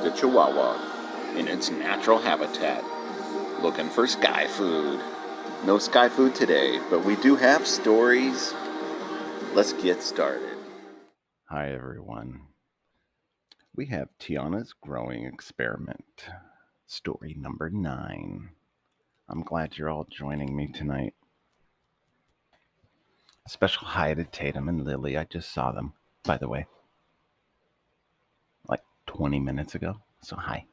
the Chihuahua in its natural habitat, looking for sky food. No sky food today, but we do have stories. Let's get started. Hi, everyone. We have Tiana's growing experiment, story number 9. I'm glad you're all joining me tonight. A special hi to Tatum and Lily. I just saw them, by the way, like 20 minutes ago. So, hi.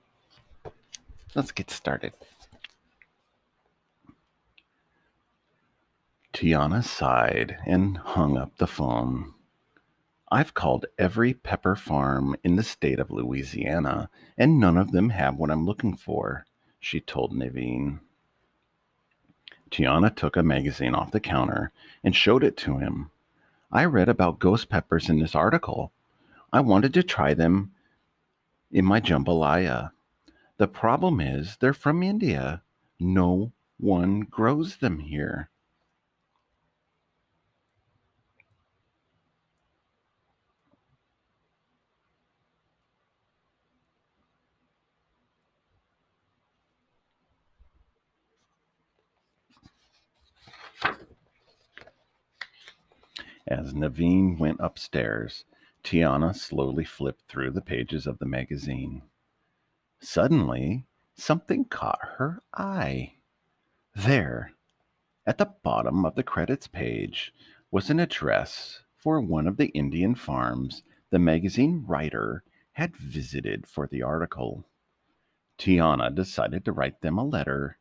Let's get started. Tiana sighed and hung up the phone. I've called every pepper farm in the state of Louisiana, and none of them have what I'm looking for, she told Naveen. Tiana took a magazine off the counter and showed it to him. I read about ghost peppers in this article. I wanted to try them in my jambalaya. The problem is they're from India. No one grows them here. As Naveen went upstairs, Tiana slowly flipped through the pages of the magazine. Suddenly, something caught her eye. There, at the bottom of the credits page, was an address for one of the Indian farms the magazine writer had visited for the article. Tiana decided to write them a letter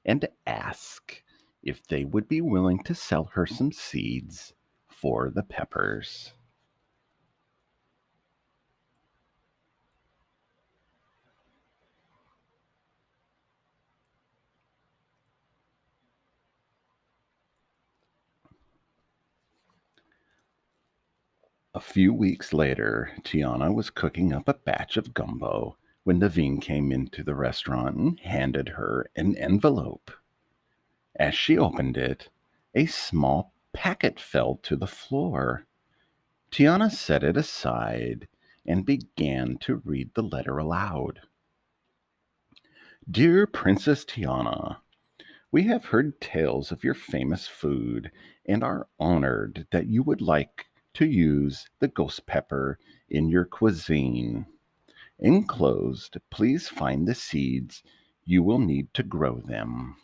and ask if they would be willing to sell her some seeds for the peppers. A few weeks later, Tiana was cooking up a batch of gumbo when Naveen came into the restaurant and handed her an envelope. As she opened it, a small packet fell to the floor. Tiana set it aside and began to read the letter aloud. Dear Princess Tiana, we have heard tales of your famous food and are honored that you would like to use the ghost pepper in your cuisine. Enclosed, please find the seeds you will need to grow them.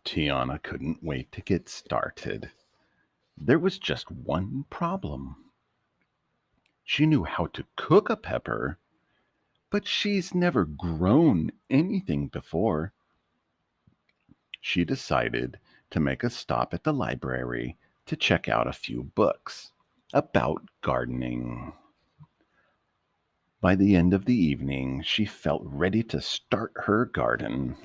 Tiana couldn't wait to get started. There was just one problem. She knew how to cook a pepper, but she's never grown anything before. She decided to make a stop at the library to check out a few books about gardening. By the end of the evening, she felt ready to start her garden.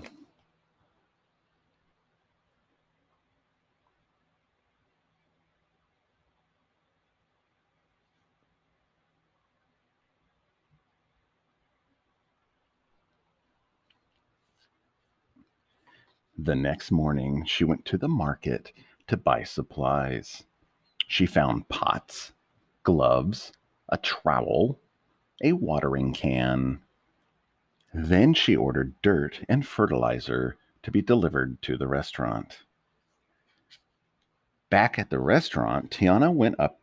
The next morning, she went to the market to buy supplies. She found pots, gloves, a trowel, a watering can. Then she ordered dirt and fertilizer to be delivered to the restaurant. Back at the restaurant, Tiana went up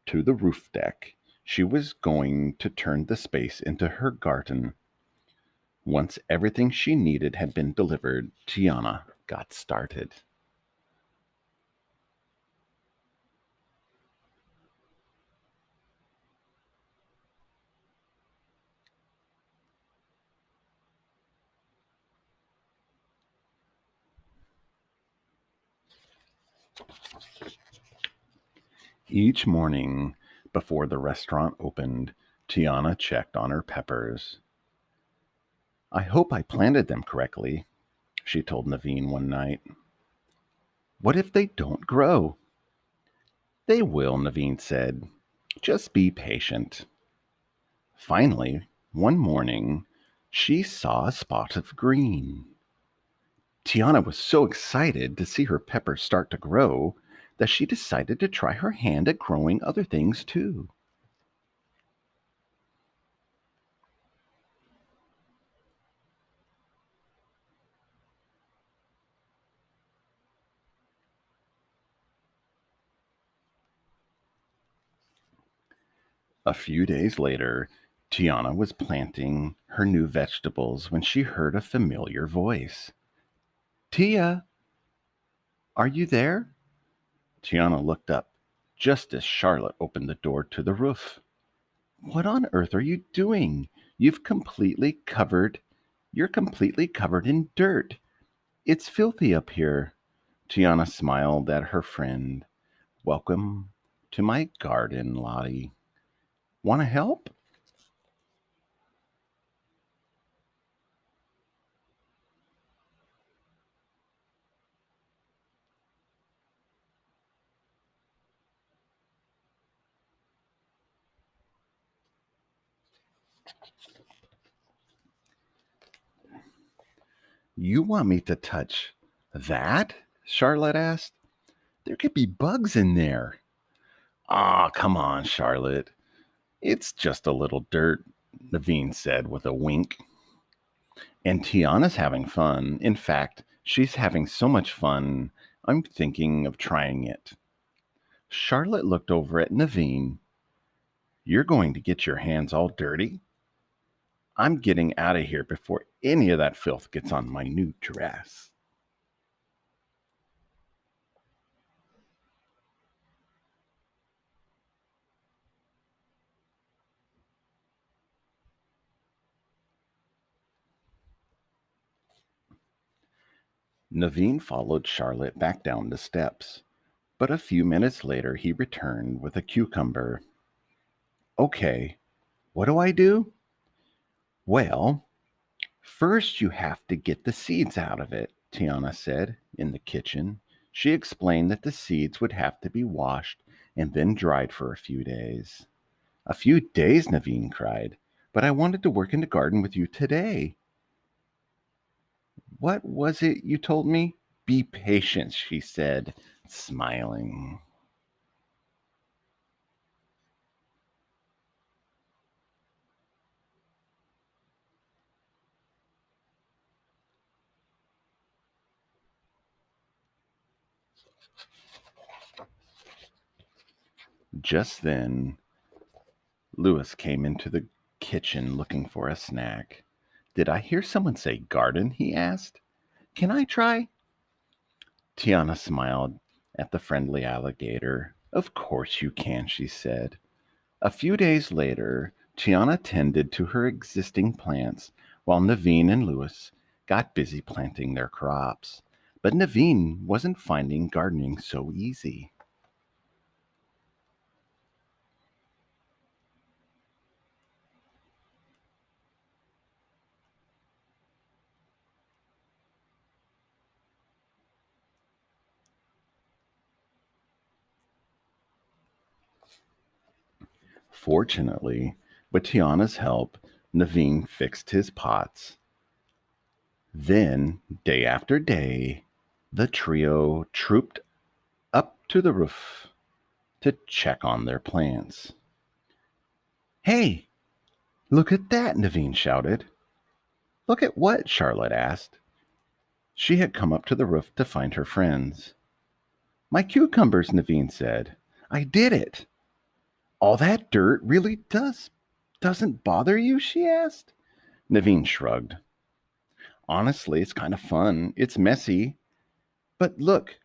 to the roof deck. She was going to turn the space into her garden. Once everything she needed had been delivered, Tiana got started. Each morning before the restaurant opened, Tiana checked on her peppers. I hope I planted them correctly, she told Naveen one night. What if they don't grow? They will, Naveen said. Just be patient. Finally, one morning, she saw a spot of green. Tiana was so excited to see her peppers start to grow that she decided to try her hand at growing other things too. A few days later, Tiana was planting her new vegetables when she heard a familiar voice. Tia, are you there? Tiana looked up just as Charlotte opened the door to the roof. What on earth are you doing? You're completely covered in dirt. It's filthy up here. Tiana smiled at her friend. Welcome to my garden, Lottie. Want to help? You want me to touch that? Charlotte asked. There could be bugs in there. Ah, come on, Charlotte. It's just a little dirt, Naveen said with a wink. And Tiana's having fun. In fact, she's having so much fun, I'm thinking of trying it. Charlotte looked over at Naveen. You're going to get your hands all dirty? I'm getting out of here before any of that filth gets on my new dress. Naveen followed Charlotte back down the steps, but a few minutes later he returned with a cucumber. Okay, what do I do? Well, first you have to get the seeds out of it, Tiana said in the kitchen. She explained that the seeds would have to be washed and then dried for a few days. A few days, Naveen cried. But I wanted to work in the garden with you today. What was it you told me? Be patient, she said, smiling. Just then, Louis came into the kitchen looking for a snack. Did I hear someone say garden? He asked. Can I try? Tiana smiled at the friendly alligator. Of course you can, she said. A few days later, Tiana tended to her existing plants while Naveen and Louis got busy planting their crops. But Naveen wasn't finding gardening so easy. Fortunately, with Tiana's help, Naveen fixed his pots. Then, day after day, the trio trooped up to the roof to check on their plants. Hey, look at that, Naveen shouted. Look at what? Charlotte asked. She had come up to the roof to find her friends. My cucumbers, Naveen said. I did it. All that dirt really doesn't bother you? She asked. Naveen shrugged. Honestly, it's kind of fun. It's messy. But look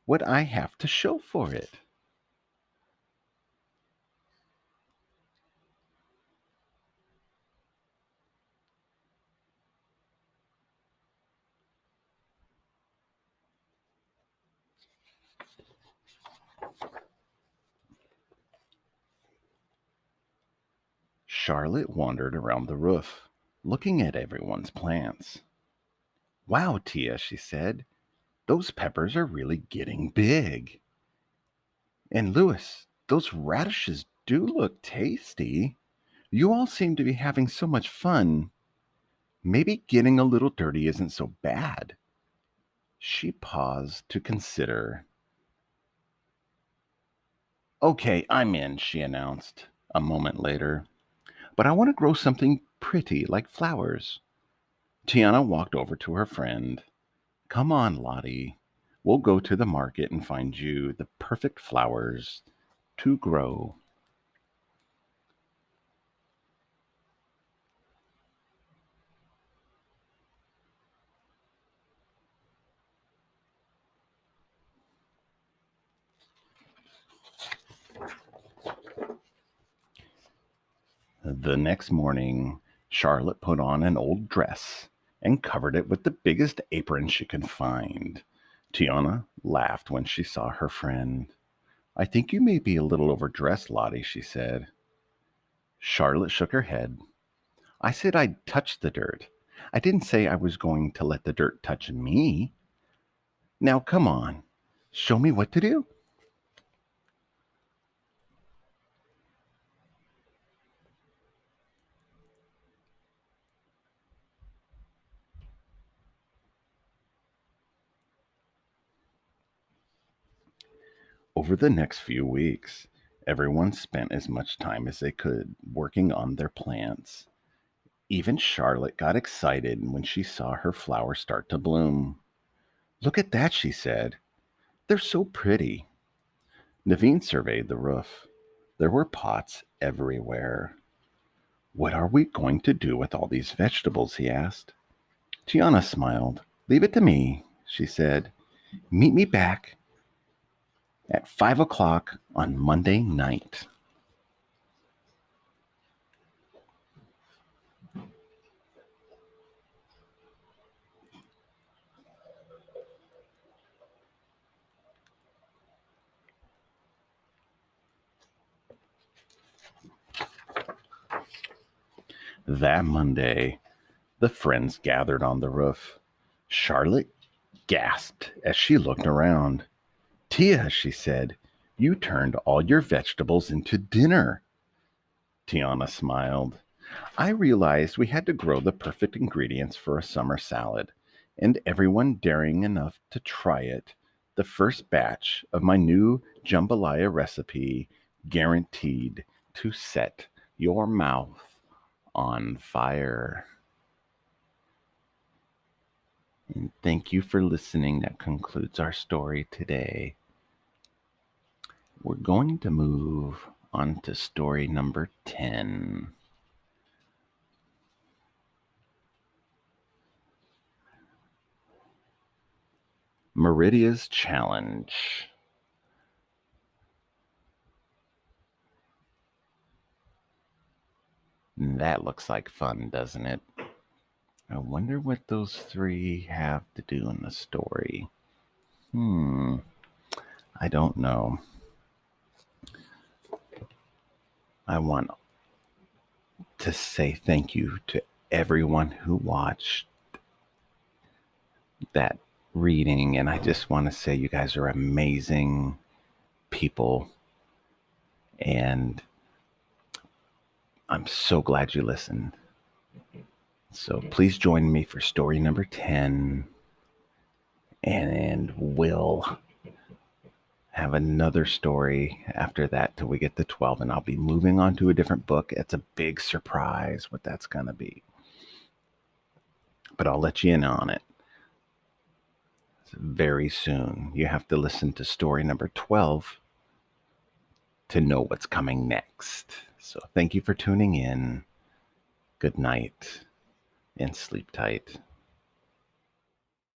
what I have to show for it. Charlotte wandered around the roof, looking at everyone's plants. Wow, Tia, she said, those peppers are really getting big. And Louis, those radishes do look tasty. You all seem to be having so much fun. Maybe getting a little dirty isn't so bad. She paused to consider. Okay, I'm in, she announced a moment later. But I want to grow something pretty like flowers. Tiana walked over to her friend. Come on, Lottie. We'll go to the market and find you the perfect flowers to grow. The next morning, Charlotte put on an old dress and covered it with the biggest apron she could find. Tiana laughed when she saw her friend. I think you may be a little overdressed, Lottie, she said. Charlotte shook her head. I said I'd touch the dirt. I didn't say I was going to let the dirt touch me. Now come on, show me what to do. Over the next few weeks, everyone spent as much time as they could working on their plants. Even Charlotte got excited when she saw her flowers start to bloom. Look at that, she said. They're so pretty. Naveen surveyed the roof. There were pots everywhere. What are we going to do with all these vegetables? He asked. Tiana smiled. Leave it to me, she said. Meet me back at 5 o'clock on Monday night. That Monday, the friends gathered on the roof. Charlotte gasped as she looked around. Tia, she said, you turned all your vegetables into dinner. Tiana smiled. I realized we had to grow the perfect ingredients for a summer salad, and everyone daring enough to try it. The first batch of my new jambalaya recipe guaranteed to set your mouth on fire. And thank you for listening. That concludes our story today. We're going to move on to story number 10. Meridia's Challenge. That looks like fun, doesn't it? I wonder what those three have to do in the story. I don't know. I want to say thank you to everyone who watched that reading, and I just want to say you guys are amazing people, and I'm so glad you listened. So please join me for story number 10, and we'll have another story after that till we get to 12, and I'll be moving on to a different book. It's a big surprise what that's going to be, but I'll let you in on it very soon. You have to listen to story number 12 to know what's coming next. So thank you for tuning in. Good night and sleep tight.